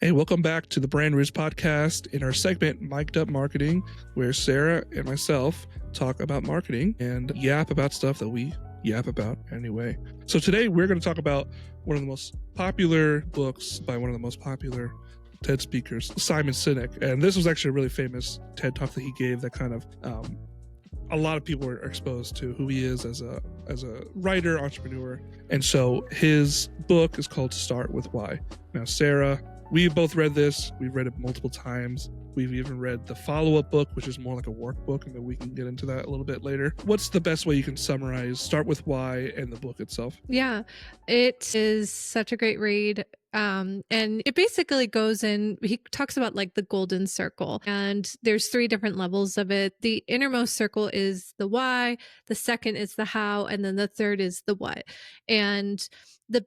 Hey, welcome back to the Brand Riz podcast in our segment Mic'd Up Marketing, where Sarah and myself talk about marketing and yap about stuff that we yap about anyway. So today we're going to talk about one of the most popular books by one of the most popular TED speakers, Simon Sinek. And this was actually a really famous TED talk that he gave that kind of a lot of people are exposed to who he is as a writer, entrepreneur. And so his book is called Start With Why. Now, Sarah, we've both read this. We've read it multiple times. We've even read the follow-up book, which is more like a workbook, and then we can get into that a little bit later. What's the best way you can summarize Start With Why and the book itself? Yeah, it is such a great read. And it basically goes in, he talks about like the golden circle, and there's 3 different levels of it. The innermost circle is the why, the second is the how, and then the third is the what. And the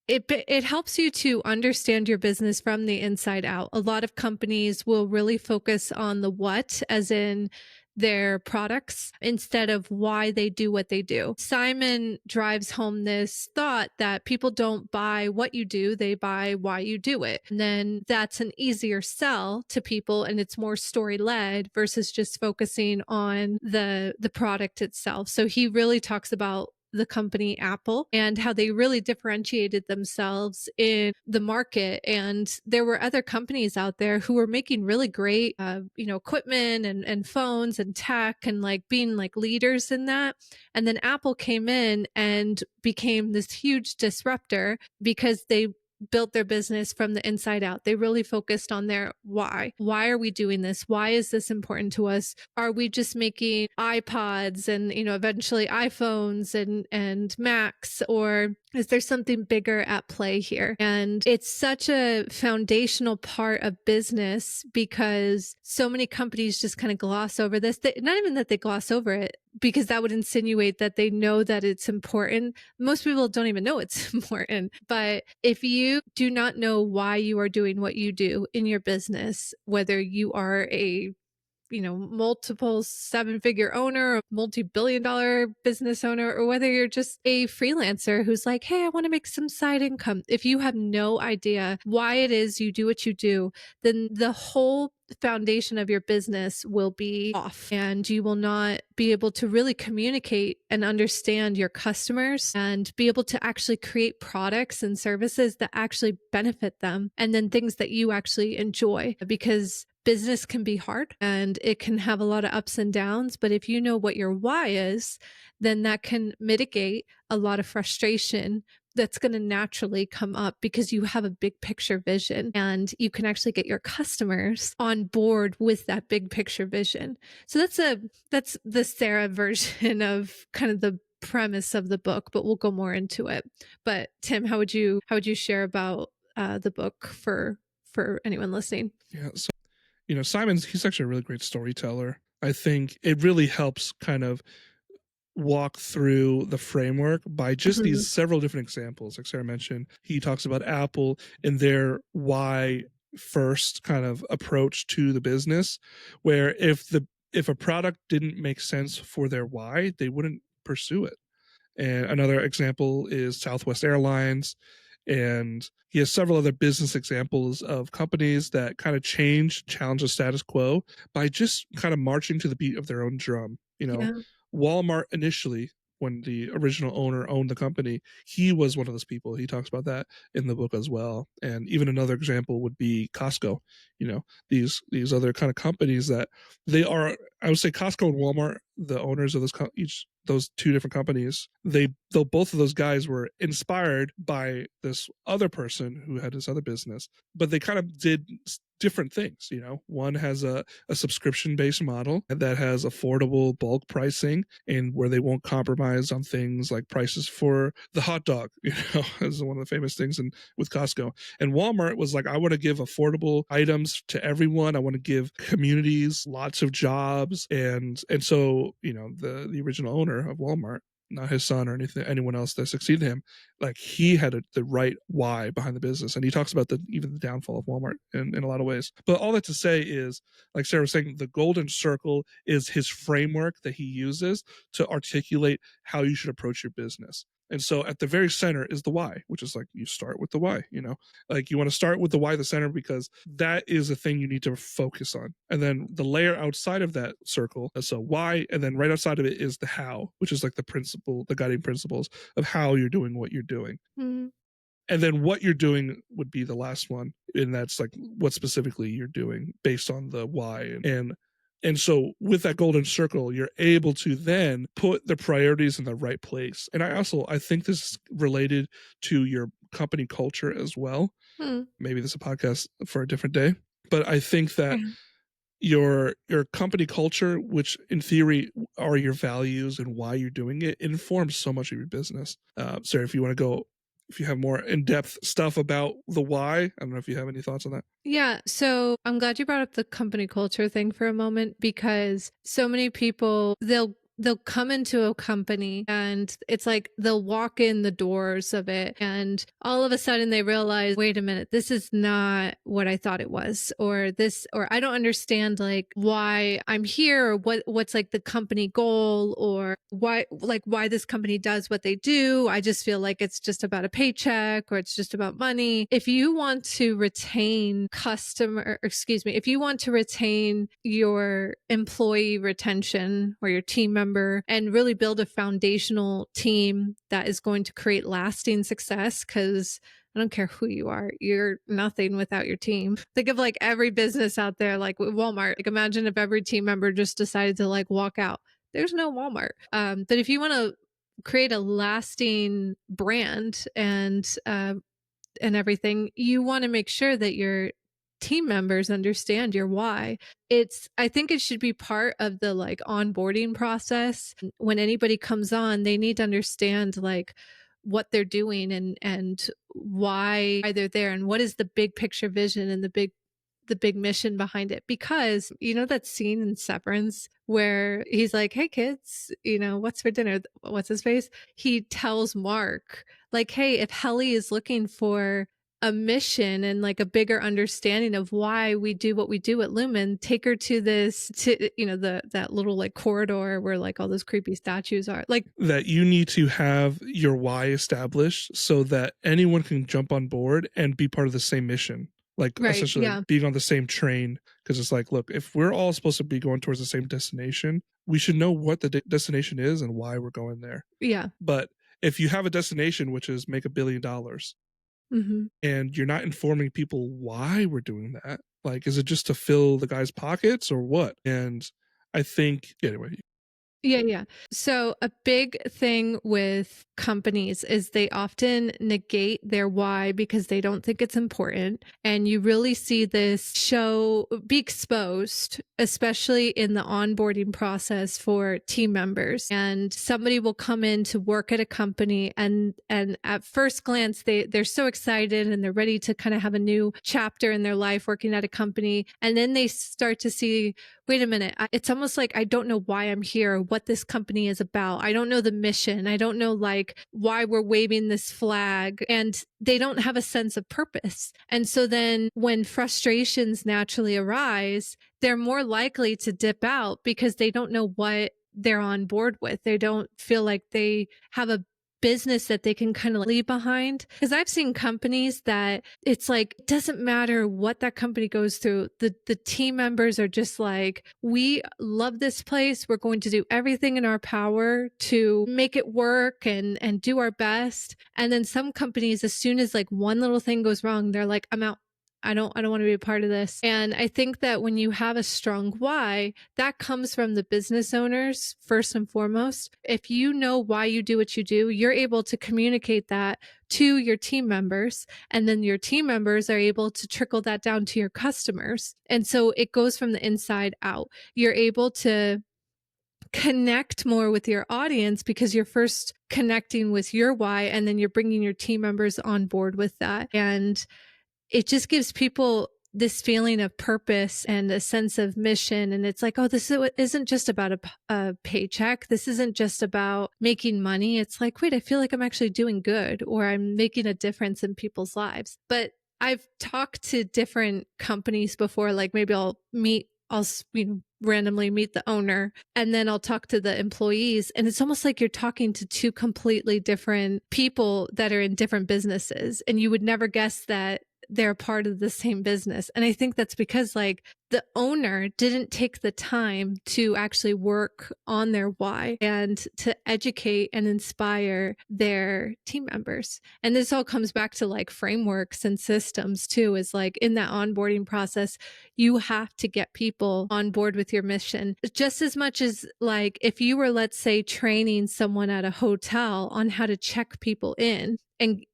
it helps you to understand your business from the inside out. A lot of companies will really focus on the what, as in their products, instead of why they do what they do. Simon drives home this thought that people don't buy what you do, they buy why you do it. And then that's an easier sell to people, and it's more story led versus just focusing on the product itself. So he really talks about the company Apple and how they really differentiated themselves in the market. And there were other companies out there who were making really great, equipment and phones and tech, and like being like leaders in that. And then Apple came in and became this huge disruptor because they built their business from the inside out. They really focused on their why. Why are we doing this? Why is this important to us? Are we just making iPods and, eventually iPhones and Macs, or is there something bigger at play here? And it's such a foundational part of business because so many companies just kind of gloss over this. Not even that they gloss over it, because that would insinuate that they know that it's important. Most people don't even know it's important. But if you do not know why you are doing what you do in your business, whether you are a multiple 7-figure owner, a multi-billion-dollar business owner, or whether you're just a freelancer who's like, hey, I want to make some side income. If you have no idea why it is you do what you do, then the whole foundation of your business will be off, and you will not be able to really communicate and understand your customers and be able to actually create products and services that actually benefit them, and then things that you actually enjoy, because business can be hard and it can have a lot of ups and downs. But if you know what your why is, then that can mitigate a lot of frustration that's going to naturally come up, because you have a big picture vision and you can actually get your customers on board with that big picture vision. So that's the Sarah version of kind of the premise of the book, but we'll go more into it. But Tim, how would you share about the book for anyone listening? Yeah, so he's actually a really great storyteller. I think it really helps kind of walk through the framework by just these several different examples. Like Sarah mentioned, he talks about Apple and their why first kind of approach to the business, where if a product didn't make sense for their why, they wouldn't pursue it. And another example is Southwest Airlines. And he has several other business examples of companies that kind of challenge the status quo by just kind of marching to the beat of their own drum. Yeah. Walmart initially, when the original owner owned the company, he was one of those people. He talks about that in the book as well. And even another example would be Costco. These other kind of companies that they are, I would say Costco and Walmart, the owners of those 2 different companies, though both of those guys were inspired by this other person who had this other business, but they kind of did different things. One has a subscription-based model that has affordable bulk pricing, and where they won't compromise on things like prices for the hot dog, is one of the famous things with Costco. And Walmart was like, I want to give affordable items to everyone. I want to give communities lots of jobs. And so, the original owner of Walmart, not his son or anyone else that succeeded him, like he had the right why behind the business. And he talks about even the downfall of Walmart in a lot of ways. But all that to say is, like Sarah was saying, the golden circle is his framework that he uses to articulate how you should approach your business. And so at the very center is the why, which is like you start with the why, like you want to start with the why, the center, because that is a thing you need to focus on. And then the layer outside of that circle, so why, and then right outside of it is the how, which is like the principle, the guiding principles of how you're doing what you're doing. Mhm. And then what you're doing would be the last one, and that's like what specifically you're doing based on the why. And so with that golden circle, you're able to then put the priorities in the right place. And I think this is related to your company culture as well. Hmm. Maybe this is a podcast for a different day, but I think that Yeah. your company culture, which in theory are your values and why you're doing it, informs so much of your business. Sarah, if you want to go, if you have more in-depth stuff about the why, I don't know if you have any thoughts on that. Yeah, so I'm glad you brought up the company culture thing for a moment because so many people they'll come into a company and it's like they'll walk in the doors of it and all of a sudden they realize, wait a minute, this is not what I thought it was, or this, or I don't understand like why I'm here, or what's like the company goal, or why this company does what they do. I just feel like it's just about a paycheck or it's just about money. If you want to retain if you want to retain your employee retention or your team member and really build a foundational team that is going to create lasting success, because I don't care who you are, you're nothing without your team. Think of like every business out there, like with Walmart. Like imagine if every team member just decided to like walk out. There's no Walmart. But if you want to create a lasting brand and everything, you want to make sure that your team members understand your why. I think it should be part of the like onboarding process. When anybody comes on, they need to understand like what they're doing and why they're there and what is the big picture vision and the big mission behind it. Because you know that scene in Severance where he's like, hey kids, what's for dinner, what's his face, he tells Mark like, hey, if Helly is looking for a mission and like a bigger understanding of why we do what we do at Lumen, take her to that little like corridor where like all those creepy statues are, like, That you need to have your why established so that anyone can jump on board and be part of the same mission, like right, essentially like yeah. being on the same train. Because it's like, look, if we're all supposed to be going towards the same destination, we should know what the destination is and why we're going there. Yeah. But if you have a destination which is make $1 billion Hmm. and you're not informing people why we're doing that, like, is it just to fill the guy's pockets or what? And I think anyway. Yeah, yeah. So a big thing with companies is they often negate their why because they don't think it's important. And you really see this be exposed, especially in the onboarding process for team members. And somebody will come in to work at a company and at first glance they're so excited and they're ready to kind of have a new chapter in their life working at a company. And then they start to see, wait a minute, it's almost like I don't know why I'm here, what this company is about. I don't know the mission. I don't know like why we're waving this flag, and they don't have a sense of purpose. And so then when frustrations naturally arise, they're more likely to dip out because they don't know what they're on board with. They don't feel like they have a business that they can kind of leave behind. Because I've seen companies that it's like, it doesn't matter what that company goes through. The team members are just like, we love this place. We're going to do everything in our power to make it work and do our best. And then some companies, as soon as like one little thing goes wrong, they're like, I'm out. I don't want to be a part of this. And I think that when you have a strong why, that comes from the business owners first and foremost. If you know why you do what you do, you're able to communicate that to your team members, and then your team members are able to trickle that down to your customers. And so it goes from the inside out. You're able to connect more with your audience because you're first connecting with your why, and then you're bringing your team members on board with that. And it just gives people this feeling of purpose and a sense of mission. And it's like, oh, isn't just about a paycheck. This isn't just about making money. It's like, wait, I feel like I'm actually doing good, or I'm making a difference in people's lives. But I've talked to different companies before, like maybe randomly meet the owner, and then I'll talk to the employees, and it's almost like you're talking to two completely different people that are in different businesses, and you would never guess that they're part of the same business. And I think that's because like the owner didn't take the time to actually work on their why and to educate and inspire their team members. And this all comes back to like frameworks and systems too, is like in that onboarding process, you have to get people on board with your mission just as much as like if you were, let's say, training someone at a hotel on how to check people in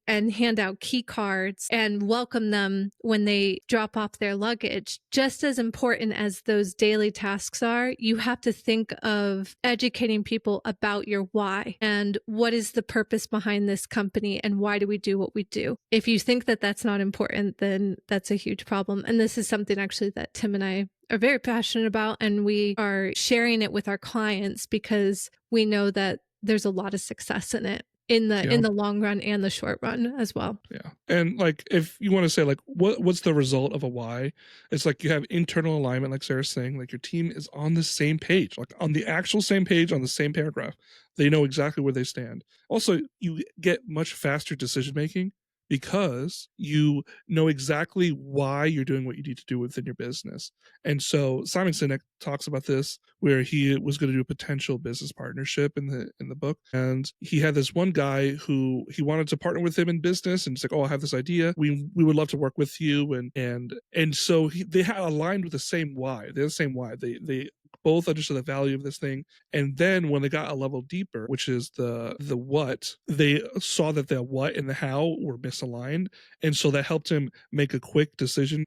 and hand out key cards and welcome them when they drop off their luggage. Just as important as those daily tasks are, you have to think of educating people about your why and what is the purpose behind this company and why do we do what we do. If you think that that's not important, then that's a huge problem. And this is something actually that Tim and I are very passionate about, and we are sharing it with our clients because we know that there's a lot of success in it Yeah. in the long run and the short run as well. Yeah. And like if you want to say like what's the result of a why? It's like you have internal alignment, like Sarah's saying, like your team is on the same page, like on the actual same page, on the same paragraph. They know exactly where they stand. Also, you get much faster decision making because you know exactly why you're doing what you need to do within your business. And so Simon Sinek talks about this where he was going to do a potential business partnership in the book, and he had this one guy who he wanted to partner with him in business, and he's like, "Oh, I have this idea. We would love to work with you." And so they had aligned with the same why. They're the same why. They both understood the value of this thing. And then when they got a level deeper, which is the what, they saw that the what and the how were misaligned. And so that helped him make a quick decision,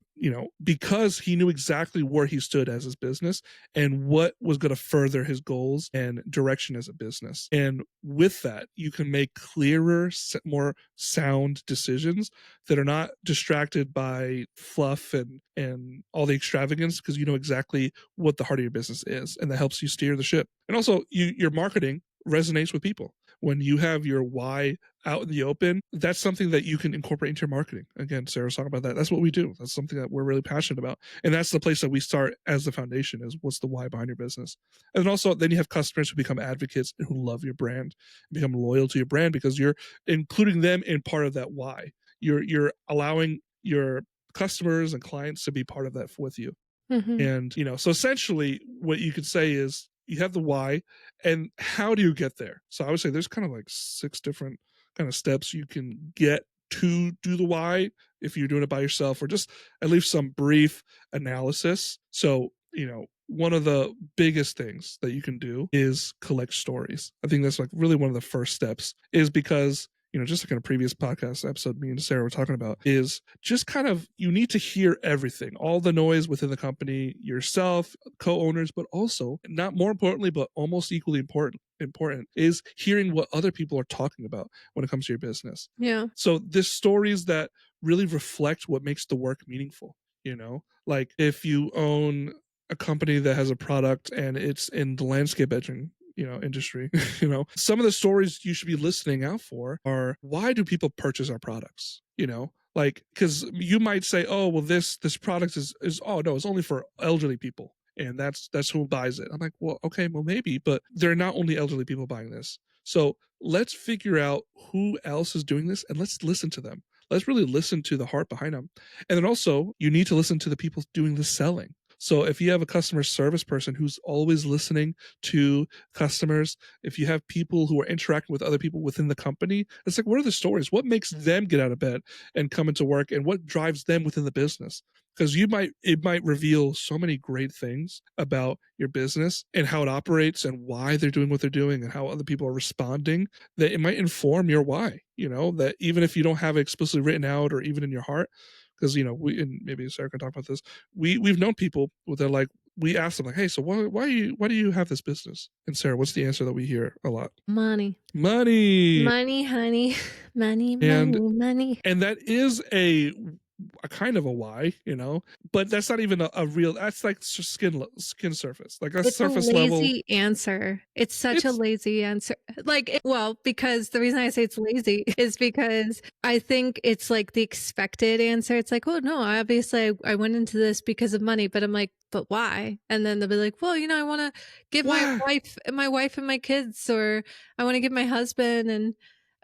because he knew exactly where he stood as his business and what was going to further his goals and direction as a business. And with that, you can make clearer, more sound decisions that are not distracted by fluff and all the extravagance, because you know exactly what the heart of your business is, and that helps you steer the ship. And also, your marketing resonates with people. When you have your why out in the open, that's something that you can incorporate into your marketing. Again, Sarah's talking about that. That's what we do. That's something that we're really passionate about. And that's the place that we start as the foundation, is what's the why behind your business. And also, then you have customers who become advocates and who love your brand, become loyal to your brand because you're including them in part of that why. You're allowing your customers and clients to be part of that with you. Mhm. And, so essentially what you could say is you have the why, and how do you get there? So I would say there's kind of like 6 different kind of steps you can get to do the why if you're doing it by yourself, or just at least some brief analysis. So, one of the biggest things that you can do is collect stories. I think that's like really one of the first steps, is because just like in a previous podcast episode, me and Sarah were talking about, is just kind of, you need to hear everything, all the noise within the company, yourself, co-owners, but also, not more importantly, but almost equally important is hearing what other people are talking about when it comes to your business. Yeah. So there's stories that really reflect what makes the work meaningful. Like if you own a company that has a product and it's in the landscape edging industry, some of the stories you should be listening out for are, why do people purchase our products? Like, because you might say, oh well, this product is oh no, it's only for elderly people, and that's who buys it. I'm like, well, okay, well maybe, but they're not only elderly people buying this. So let's figure out who else is doing this, and let's listen to them. Let's really listen to the heart behind them. And then also, you need to listen to the people doing the selling. So if you have a customer service person who's always listening to customers, if you have people who are interacting with other people within the company, it's like, what are the stories? What makes them get out of bed and come into work, and what drives them within the business? Because it might reveal so many great things about your business and how it operates and why they're doing what they're doing and how other people are responding, that it might inform your why. That even if you don't have it explicitly written out or even in your heart, because we, and maybe Sarah can talk about this, we've known people where they're like, we ask them like, hey, so why do you have this business? And Sarah, what's the answer that we hear a lot? Money. Money. Money, honey. Money, money, And money. and that is a a kind of a why, but that's not even a real. That's like just skin surface, like a It's a surface level. lazy answer. It's such a It's lazy answer. Well, because the reason I say it's lazy is because I think it's like the expected answer. It's like, "Oh, no, obviously I went into this because of money," but I'm like, "But why?" And then they'll be like, "Well, I wanna give why. my wife and my kids, or I wanna give my husband and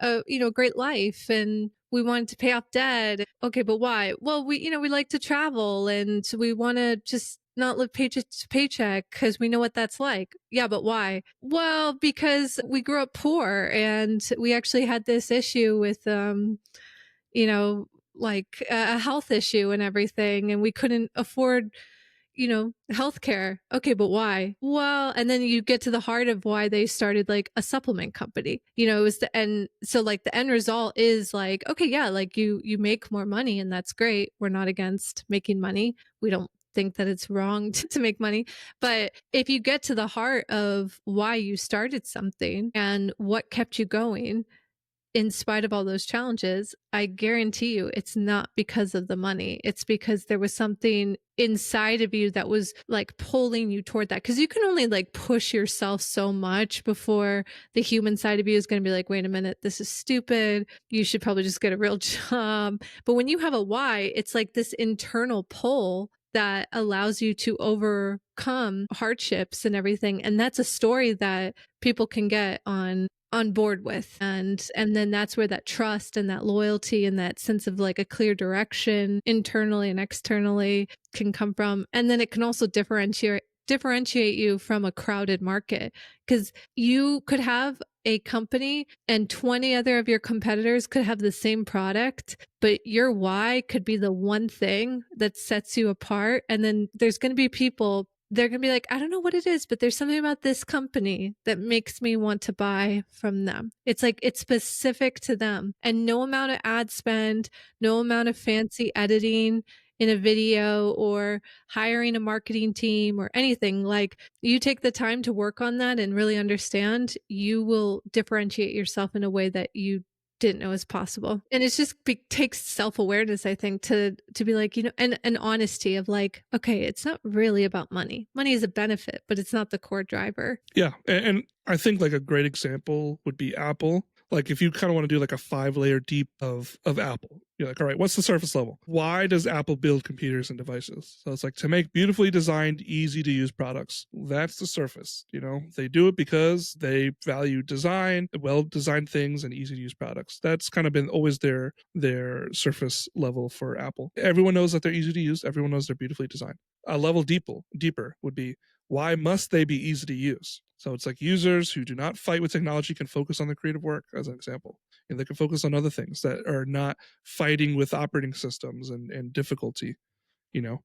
a great life, and we wanted to pay off debt." Okay, but why? Well, we like to travel, and we want to just not live paycheck to paycheck because we know what that's like. Yeah, but why? Well, because we grew up poor and we actually had this issue with, you know, like a health issue and everything, and we couldn't afford healthcare. Okay, but why? Well, and then you get to the heart of why they started like a supplement company. It was the end. So like the end result is like, okay, yeah, like you make more money and that's great. We're not against making money. We don't think that it's wrong to make money. But if you get to the heart of why you started something and what kept you going, in spite of all those challenges, I guarantee you it's not because of the money. It's because there was something inside of you that was like pulling you toward that. Cause you can only like push yourself so much before the human side of you is going to be like, wait a minute, this is stupid. You should probably just get a real job. But when you have a why, it's like this internal pull that allows you to overcome hardships and everything. And that's a story that people can get on board with, and then that's where that trust and that loyalty and that sense of like a clear direction internally and externally can come from. And then it can also differentiate you from a crowded market, because you could have a company and 20 other of your competitors could have the same product, but your why could be the one thing that sets you apart. And then there's going to be people, they're going to be like, I don't know what it is, but there's something about this company that makes me want to buy from them. It's like it's specific to them. And no amount of ad spend, no amount of fancy editing in a video or hiring a marketing team or anything, like you take the time to work on that and really understand, you will differentiate yourself in a way that you didn't know was possible. And it's just takes self-awareness, I think, to be like, and an honesty of like, okay, it's not really about money. Money is a benefit, but it's not the core driver. Yeah, and I think like a great example would be Apple. Like if you kind of want to do like a 5 layer deep of Apple, you're like, all right, what's the surface level? Why does Apple build computers and devices? So it's like to make beautifully designed, easy to use products. That's the surface. They do it because they value design, well designed things, and easy to use products. That's kind of been always their surface level for Apple. Everyone knows that they're easy to use. Everyone knows they're beautifully designed. A level deeper would be, why must they be easy to use? So it's like users who do not fight with technology can focus on their creative work, as an example. And they can focus on other things that are not fighting with operating systems and difficulty.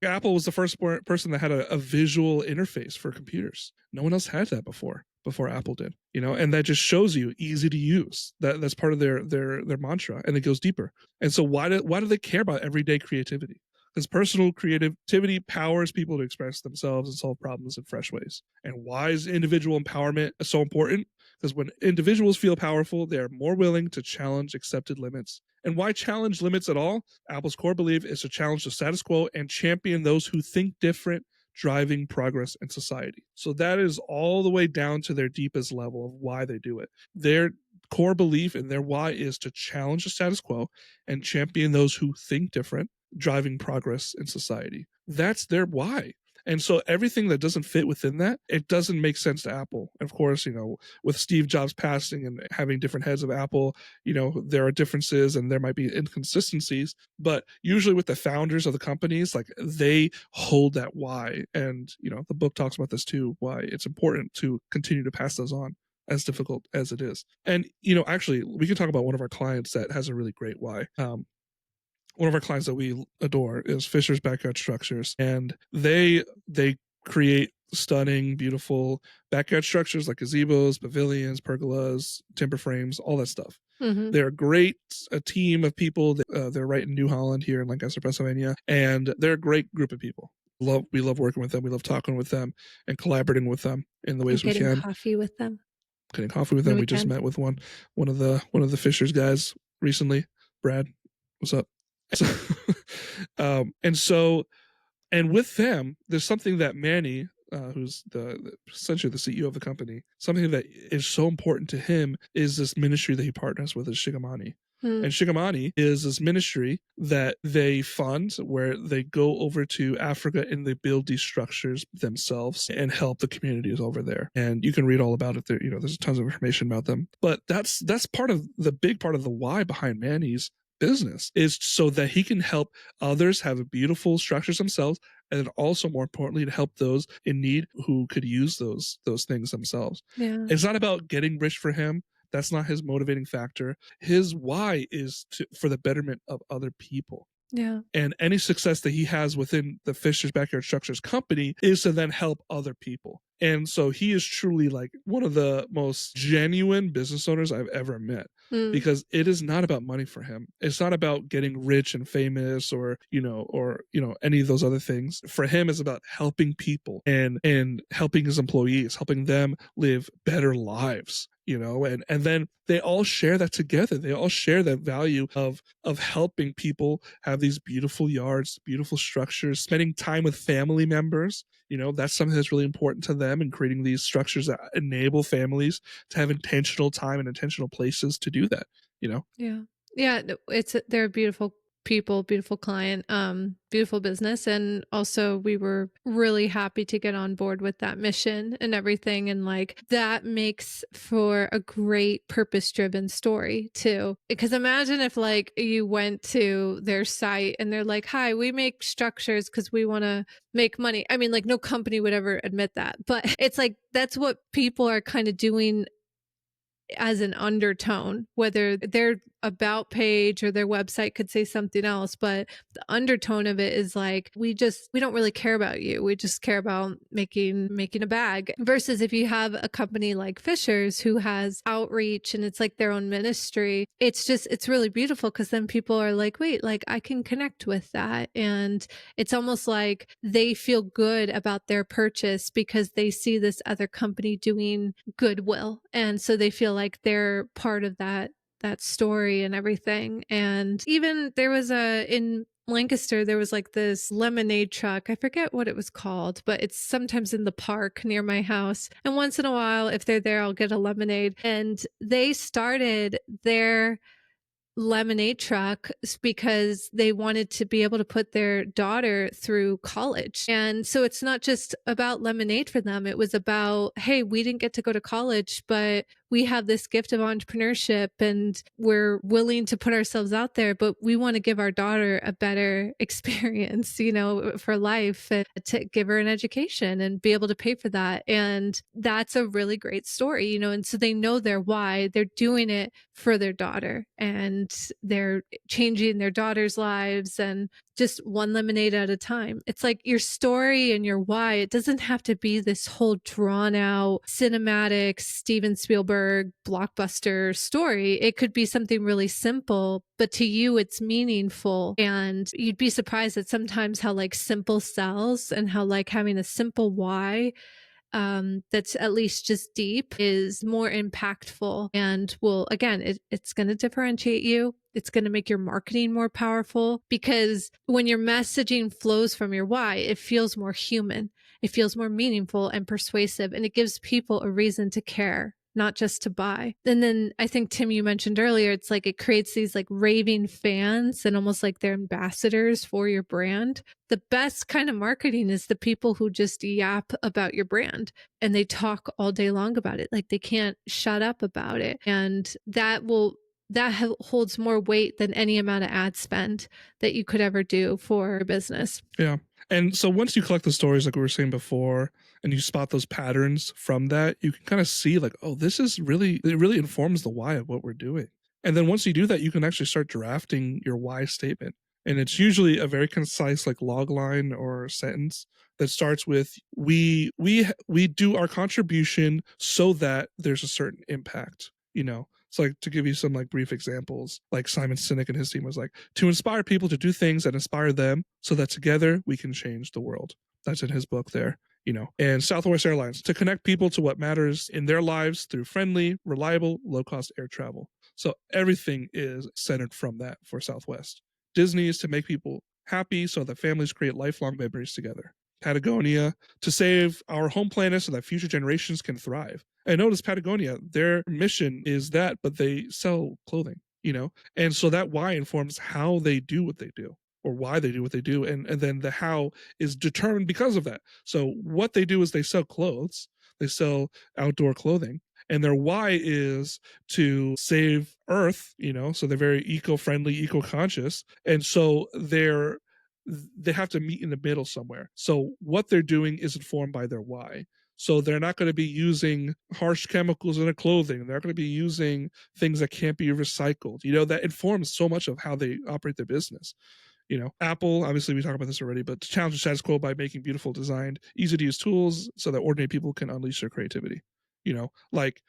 Apple was the first person that had a visual interface for computers. No one else had that before Apple did. And that just shows you easy to use. That's part of their mantra, and it goes deeper. And so why do they care about everyday creativity? Because personal creativity powers people to express themselves and solve problems in fresh ways. And why is individual empowerment so important? Because when individuals feel powerful, they are more willing to challenge accepted limits. And why challenge limits at all? Apple's core belief is to challenge the status quo and champion those who think different, driving progress in society. So that is all the way down to their deepest level of why they do it. Their core belief and their why is to challenge the status quo and champion those who think different, driving progress in society. That's their why. And so everything that doesn't fit within that, it doesn't make sense to Apple. And of course, with Steve Jobs passing and having different heads of Apple, there are differences and there might be inconsistencies. But usually with the founders of the companies, like they hold that why. And, the book talks about this too, why it's important to continue to pass those on, as difficult as it is. And, actually, we can talk about one of our clients that has a really great why. One of our clients that we adore is Fisher's Backyard Structures, and they create stunning, beautiful backyard structures like gazebos, pavilions, pergolas, timber frames, all that stuff. Mm-hmm. They're a team of people. They're right in New Holland here in Lancaster, Pennsylvania, and they're a great group of people. We love working with them. We love talking with them and collaborating with them in the And ways we getting can. coffee with them Getting coffee with when them. we We just can. met with one of the Fisher's guys recently. Brad, what's up? And so, and with them, there's something that Manny, who's essentially the CEO of the company, something that is so important to him is this ministry that he partners with, is Shigamani. Mm, And Shigamani is this ministry that they fund where they go over to Africa and they build these structures themselves and help the communities over there. And you can read all about it there. You know, there's tons of information about them. But that's part of the big part of the why behind Manny's business, is so that he can help others have beautiful structures themselves, and then also more importantly to help those in need who could use those things themselves. yeah, It's not about getting rich for him. That's not his motivating factor. His why is for the betterment of other people. yeah, And any success that he has within the Fisher's Backyard Structures company is to then help other people. And so he is truly like one of the most genuine business owners I've ever met, mm, because it is not about money for him. It's not about getting rich and famous or, any of those other things. For him, it's about helping people and helping his employees, helping them live better lives, and then they all share that together. They all share that value of helping people have these beautiful yards, beautiful structures, spending time with family members. That's something that's really important to them, and creating these structures that enable families to have intentional time and intentional places to do that, you know? yeah. Yeah, no, they're beautiful people, beautiful client, beautiful business, and also we were really happy to get on board with that mission and everything, and, like, that makes for a great purpose-driven story too. Because imagine if, like, you went to their site and they're like, "Hi, we make structures because we wanna make money." I mean, like, no company would ever admit that, but it's like, that's what people are kinda doing as an undertone, whether their about page or their website could say something else, but the undertone of it is like, we don't really care about you. We just care about making a bag. Versus if you have a company like Fisher's who has outreach and it's like their own ministry, it's really beautiful, because then people are like, wait, like I can connect with that. And it's almost like they feel good about their purchase because they see this other company doing goodwill. And so they feel like they're part of that story and everything. And even there was in Lancaster, there was like this lemonade truck. I forget what it was called, but it's sometimes in the park near my house. And once in a while, if they're there, I'll get a lemonade. And they started their lemonade truck because they wanted to be able to put their daughter through college. And so it's not just about lemonade for them. It was about, hey, we didn't get to go to college, but we have this gift of entrepreneurship and we're willing to put ourselves out there, but we want to give our daughter a better experience, for life, and to give her an education and be able to pay for that. And that's a really great story, and so they know their why. They're doing it for their daughter, and they're changing their daughter's lives, and just one lemonade at a time. It's like your story and your why. It doesn't have to be this whole drawn out cinematic Steven Spielberg blockbuster story. It could be something really simple, but to you it's meaningful. And you'd be surprised at sometimes how like simple sells, and how like having a simple why that's at least just deep is more impactful, and will, again, it's going to differentiate you. It's going to make your marketing more powerful, because when your messaging flows from your why, it feels more human, it feels more meaningful and persuasive, and it gives people a reason to care, not just to buy. And then I think, Tim, you mentioned earlier, it's like it creates these like raving fans and almost like they're ambassadors for your brand. The best kind of marketing is the people who just yap about your brand and they talk all day long about it. Like they can't shut up about it. And holds more weight than any amount of ad spend that you could ever do for a business. Yeah. And so once you collect the stories, like we were saying before, and you spot those patterns from that, you can kind of see like, oh, it really informs the why of what we're doing. And then once you do that, you can actually start drafting your why statement. And it's usually a very concise like log line or sentence that starts with we do our contribution so that there's a certain impact, It's like, to give you some like brief examples, like Simon Sinek and his team was like, to inspire people to do things that inspire them so that together we can change the world. That's in his book there, And Southwest Airlines, to connect people to what matters in their lives through friendly, reliable, low cost air travel. So everything is centered from that for Southwest. Disney is to make people happy so that families create lifelong memories together. Patagonia to save our home planet so that future generations can thrive. And notice Patagonia, their mission is that, but they sell clothing, and so that why informs how they do what they do or why they do what they do. And then the how is determined because of that. So what they do is they sell clothes, they sell outdoor clothing, and their why is to save earth, so they're very eco-friendly, eco-conscious, and so they have to meet in the middle somewhere. So what they're doing is informed by their why. So they're not going to be using harsh chemicals in their clothing. They're not going to be using things that can't be recycled. That informs so much of how they operate their business. Apple, obviously we talked about this already, but to challenge the status quo by making beautiful designed, easy to use tools so that ordinary people can unleash their creativity. Like,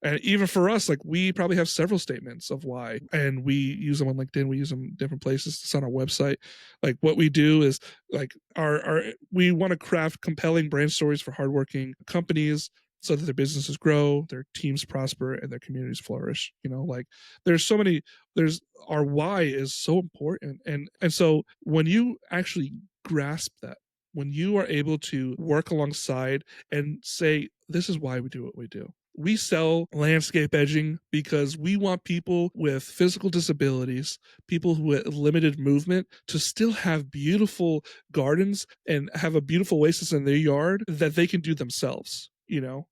and even for us, like, we probably have several statements of why, and we use them on LinkedIn. We use them different places. It's on our website. Like, what we do is, like, our we want to craft compelling brand stories for hardworking companies so that their businesses grow, their teams prosper, and their communities flourish. Like, there's so many. There's our why is so important, and so when you actually grasp that, when you are able to work alongside and say, this is why we do what we do. We sell landscape edging because we want people with physical disabilities, people with limited movement, to still have beautiful gardens and have a beautiful oasis in their yard that they can do themselves.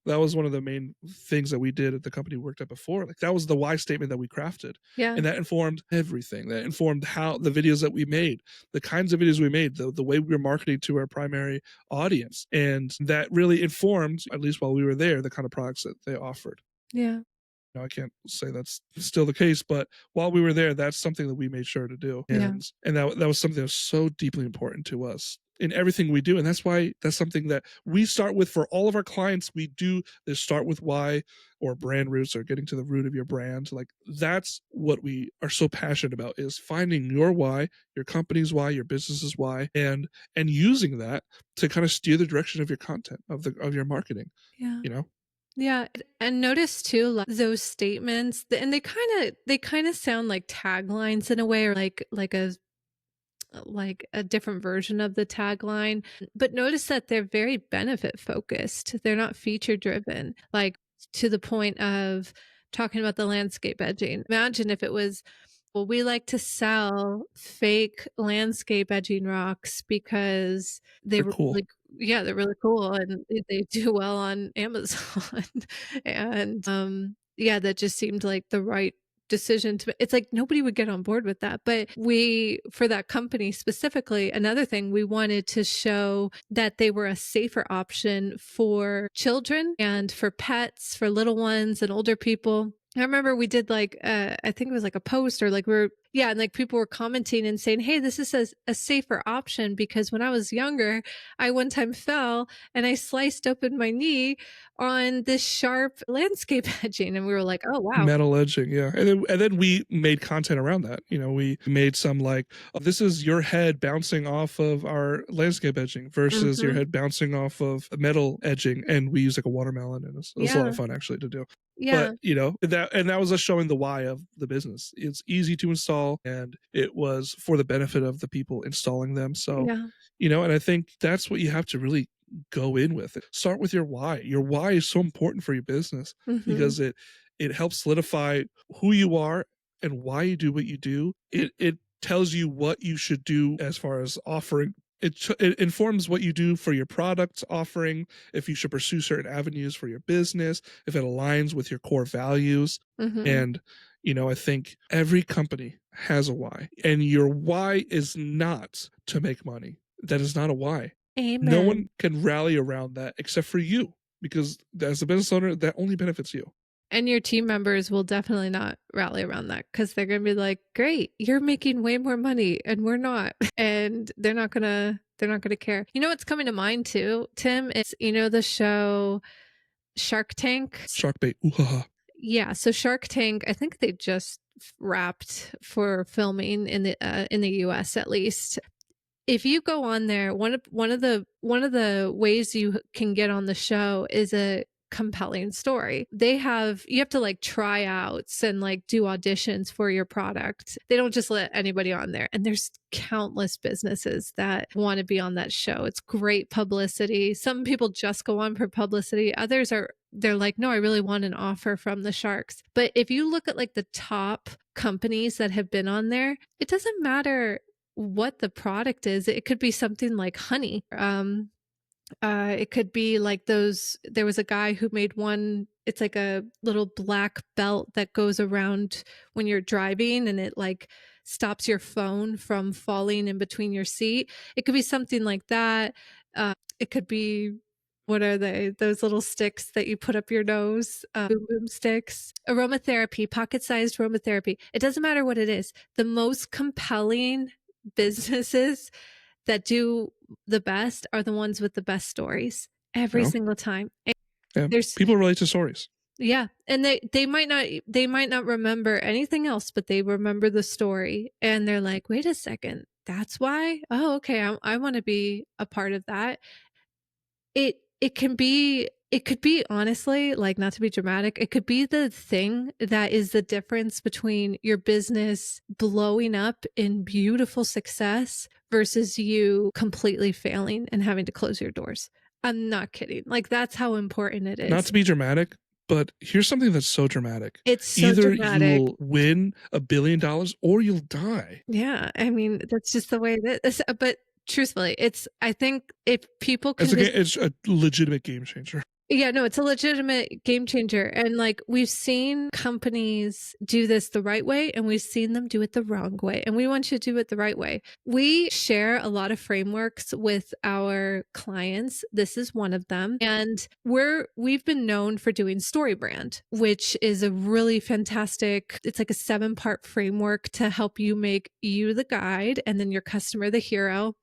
That was one of the main things that we did at the company we worked at before. Like, that was the why statement that we crafted. Yeah. And that informed everything. That informed how the videos that we made, the kinds of videos we made, the way we were marketing to our primary audience. And that really informed, at least while we were there, the kind of products that they offered. Yeah. I can't say that's still the case, but while we were there, that's something that we made sure to do. Yeah. And that was something that was so deeply important to us in everything we do. And that's something that we start with for all of our clients. We do this start with why, or brand roots, or getting to the root of your brand. Like, that's what we are so passionate about, is finding your why, your company's why, your business's why, and using that to kind of steer the direction of your content, of your marketing, Yeah. you know? Yeah, and notice too, like, those statements, and they kind of sound like taglines in a way, or like a different version of the tagline. But notice that they're very benefit focused. They're not feature driven, like, to the point of talking about the landscape edging. Imagine if it was, well, we like to sell fake landscape edging rocks because they They're were cool. like, yeah, they're really cool and they do well on Amazon. And yeah, that just seemed like the right decision to, it's like nobody would get on board with that. But we, for that company specifically, another thing, we wanted to show that they were a safer option for children and for pets, for little ones and older people. I remember we did like I think it was like a post, or like yeah, and like people were commenting and saying, "Hey, this is a safer option because when I was younger, I one time fell and I sliced open my knee on this sharp landscape edging." And we were like, "Oh, wow." Metal edging, yeah. And then we made content around that. We made some, like, oh, this is your head bouncing off of our landscape edging versus your Mhm. head bouncing off of metal edging, and we use like a watermelon, and it was a lot Yeah. of fun actually to do. But Yeah. that was us showing the why of the business. It's easy to install, and it was for the benefit of the people installing them. So, Yeah. and I think that's what you have to really go in with. Start with your why. Your why is so important for your business Mhm. because it helps solidify who you are and why you do what you do. It tells you what you should do as far as offering. It informs what you do for your product offering, if you should pursue certain avenues for your business, if it aligns with your core values. Mhm. And, I think every company has a why, and your why is not to make money. That is not a why. No Amen. one can rally around that except for you, because as a business owner, that only benefits you. And your team members will definitely not rally around that because they're gonna be like, "Great, you're making way more money and we're not." And they're not gonna care. You know what's coming to mind too, Tim? It's, the show Shark Tank? Shark bait. Ooh, ha, ha. Yeah, so Shark Tank, I think they just wrapped for filming in the US at least. If you go on there, one of the ways you can get on the show is a compelling story. You have to like try outs and like do auditions for your product. They don't just let anybody on there. And there's countless businesses that want to be on that show. It's great publicity. Some people just go on for publicity. They're like, no, I really want an offer from the sharks. But if you look at like the top companies that have been on there, it doesn't matter what the product is. It could be something like honey. It could be like there was a guy who made one, it's like a little black belt that goes around when you're driving and it like stops your phone from falling in between your seat. It could be something like that. It could be, what are they? Those little sticks that you put up your nose, boom boom sticks. Aromatherapy, pocket-sized aromatherapy. It doesn't matter what it is. The most compelling businesses that do the best are the ones with the best stories You every know? single time. And Yeah. there's People relate to stories. yeah, and they might not remember anything else, but they remember the story, and they're like, "Wait a second, that's why? Oh, okay, I wanna be a part of that." It could be honestly, like, not to be dramatic, it could be the thing that is the difference between your business blowing up in beautiful success versus you completely failing and having to close your doors. I'm not kidding. Like, that's how important it Not is. to be dramatic, but here's something that's so dramatic. It's so Either you dramatic. will win $1 billion or you'll die. Yeah, I mean, that's just the way it is, but truthfully, I think if people It's can just it's a legitimate game changer. yeah, no, it's a legitimate game changer, and, like, we've seen companies do this the right way, and we've seen them do it the wrong way, and we want you to do it the right way. We share a lot of frameworks with our clients. This is one of them, and we've been known for doing Storybrand, which is a really fantastic, it's like a 7-part framework to help you make you the guide and then your customer the hero.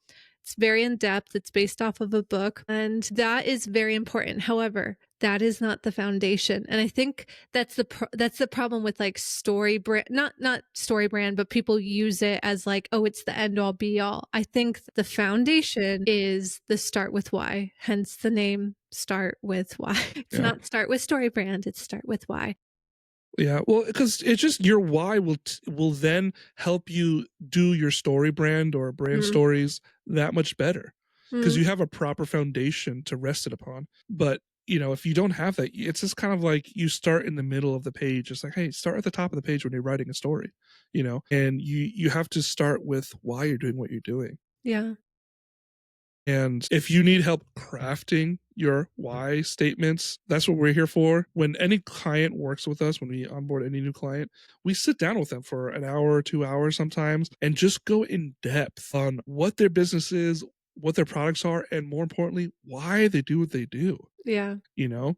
It's very in depth. It's based off of a book, and that is very important. However, that is not the foundation. And I think that's the problem with like story brand, not story brand, but people use it as like, oh, it's the end all be all. I think the foundation is the start with why. Hence the name Start with Why. It's Yeah. not start with story brand. It's start with why. Yeah, well, because it's just your why will then help you do your story brand or brand Mm, stories that much better, because mm, you have a proper foundation to rest it upon. But if you don't have that, it's just kind of like you start in the middle of the page. It's like, hey, start at the top of the page when you're writing a story, and you have to start with why you're doing what you're doing. yeah. And if you need help crafting your why statements, that's what we're here for. When any client works with us, when we onboard any new client, we sit down with them for an hour or 2 hours sometimes and just go in depth on what their business is, what their products are, and more importantly, why they do what they do. Yeah. You know,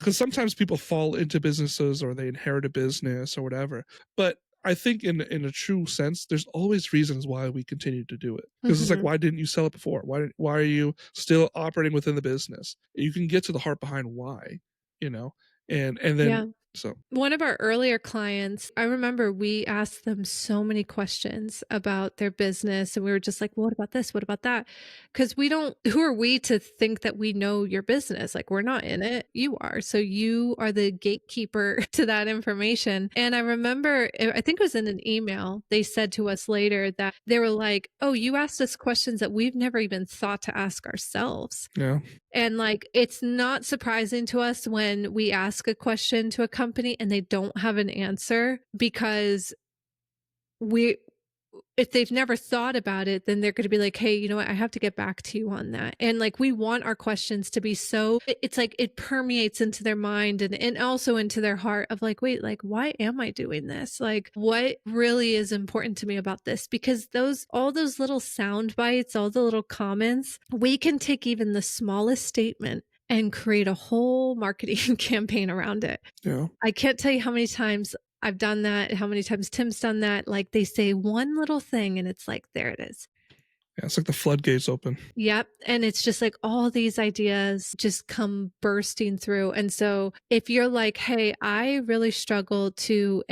because sometimes people fall into businesses or they inherit a business or whatever. But I think in a true sense, there's always reasons why we continue to do it. Because it's like, Mhm. why didn't you sell it before? Why are you still operating within the business? You can get to the heart behind why, you know, and then Yeah. so One of our earlier clients, I remember we asked them so many questions about their business, and we were just like, well, what about this? What about that? Because who are we to think that we know your business? Like, we're not in it. You are. So you are the gatekeeper to that information. And I remember, I think it was in an email, they said to us later that they were like, oh, you asked us questions that we've never even thought to ask ourselves. yeah, And like, it's not surprising to us when we ask a question to a company and they don't have an answer because we, if they've never thought about it, then they're going to be like, hey, you know what? I have to get back to you on that. And like, we want our questions to be so, it's like it permeates into their mind and also into their heart of like, wait, like, why am I doing this? Like, what really is important to me about this? Because all those little sound bites, all the little comments, we can take even the smallest statement and create a whole marketing campaign around it. yeah, I can't tell you how many times I've done that, how many times Tim's done that. Like they say one little thing and it's like, there it is. yeah. It's like the floodgates open. Yep. And it's just like all these ideas just come bursting through. And so if you're like, hey, I really struggle to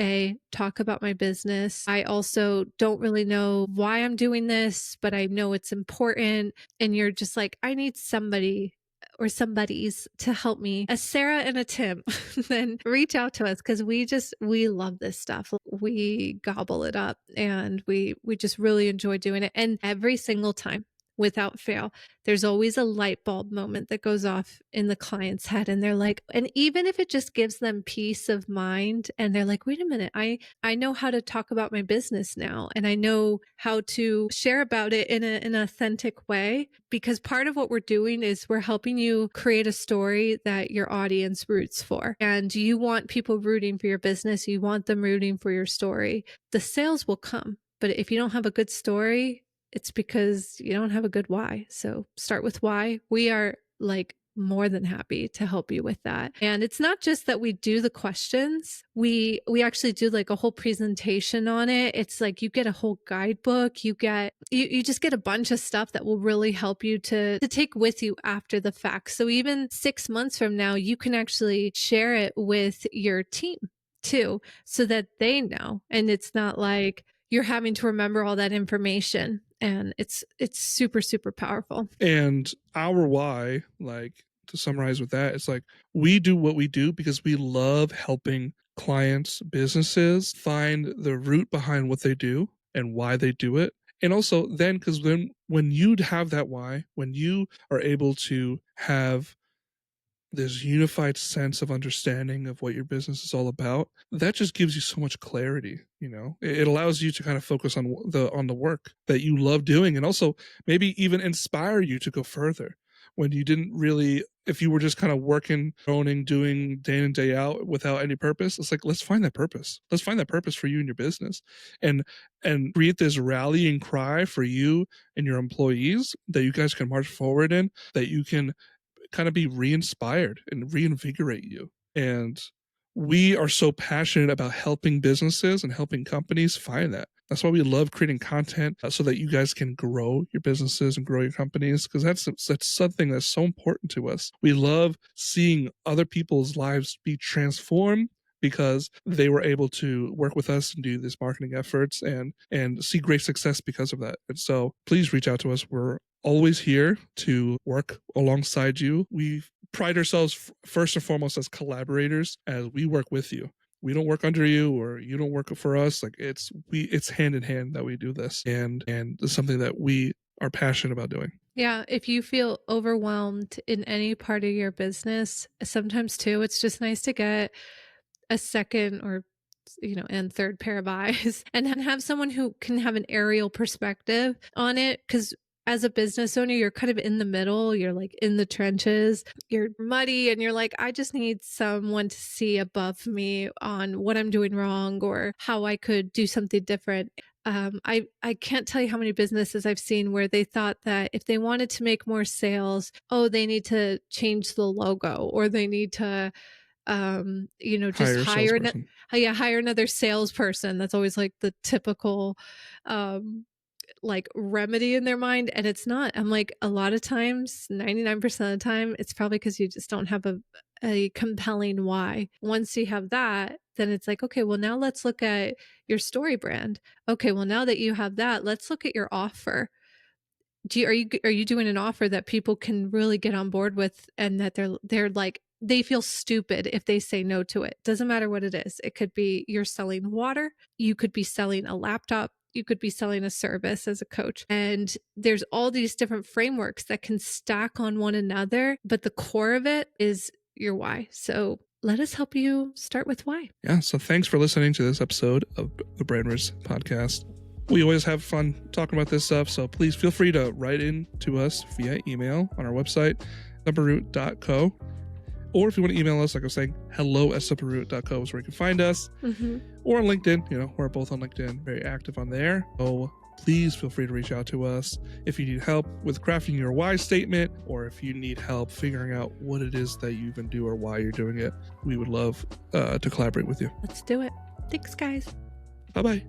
talk about my business. I also don't really know why I'm doing this, but I know it's important. And you're just like, I need somebody or somebodies to help me, a Sarah and a Tim, then reach out to us because we love this stuff. We gobble it up and we just really enjoy doing it. And every single time, without fail, there's always a light bulb moment that goes off in the client's head. And they're like, and even if it just gives them peace of mind and they're like, wait a minute, I know how to talk about my business now. And I know how to share about it in an authentic way, because part of what we're doing is we're helping you create a story that your audience roots for. And you want people rooting for your business. You want them rooting for your story. The sales will come. But if you don't have a good story, it's because you don't have a good why. So start with why. We are like more than happy to help you with that. And it's not just that we do the questions. We actually do like a whole presentation on it. It's like you get a whole guidebook. You just get a bunch of stuff that will really help you to take with you after the fact. So even 6 months from now, you can actually share it with your team too, so that they know. And it's not like you're having to remember all that information. And it's super, super powerful. And our why, like to summarize with that, it's like we do what we do because we love helping clients, businesses find the root behind what they do and why they do it. And also then, because then when you have that why, when you are able to have this unified sense of understanding of what your business is all about, that just gives you so much clarity. It allows you to kind of focus on the work that you love doing, and also maybe even inspire you to go further when you didn't really, if you were just kind of working, owning, doing day in and day out without any purpose. It's like, let's find that purpose for you and your business, and create this rallying cry for you and your employees that you guys can march forward in, that you can kind of be re-inspired and reinvigorate you. And we are so passionate about helping businesses and helping companies find that. That's why we love creating content, so that you guys can grow your businesses and grow your companies, because that's something that's so important to us. We love seeing other people's lives be transformed because they were able to work with us and do these marketing efforts and see great success because of that. And so please reach out to us. We're always here to work alongside you. We pride ourselves first and foremost as collaborators, as we work with you. We don't work under you, or you don't work for us. Like it's hand in hand that we do this, and it's something that we are passionate about doing. Yeah, if you feel overwhelmed in any part of your business, sometimes too, it's just nice to get a second or and third pair of eyes and then have someone who can have an aerial perspective on it. Because as a business owner, you're kind of in the middle, you're like in the trenches, you're muddy, and you're like, I just need someone to see above me on what I'm doing wrong or how I could do something different. I can't tell you how many businesses I've seen where they thought that if they wanted to make more sales, they need to change the logo, or they need to just hire another salesperson. That's always like the typical like remedy in their mind, and it's not. I'm like, a lot of times, 99% of the time, it's probably because you just don't have a compelling why. Once you have that, then it's like, okay, well, now let's look at your story brand. Okay, well, now that you have that, let's look at your offer. Are you doing an offer that people can really get on board with, and that they're like, they feel stupid if they say no to it? Doesn't matter what it is. It could be you're selling water, you could be selling a laptop, you could be selling a service as a coach. And there's all these different frameworks that can stack on one another, but the core of it is your why. So let us help you start with why. Yeah. So thanks for listening to this episode of the Branders podcast. We always have fun talking about this stuff, so please feel free to write in to us via email on our website, supperroot.co. Or if you want to email us, like I was saying, hello@supperroot.co is where you can find us. Mm-hmm. Or on LinkedIn. We're both on LinkedIn, very active on there. So please feel free to reach out to us if you need help with crafting your why statement, or if you need help figuring out what it is that you even do or why you're doing it. We would love to collaborate with you. Let's do it. Thanks, guys. Bye-bye.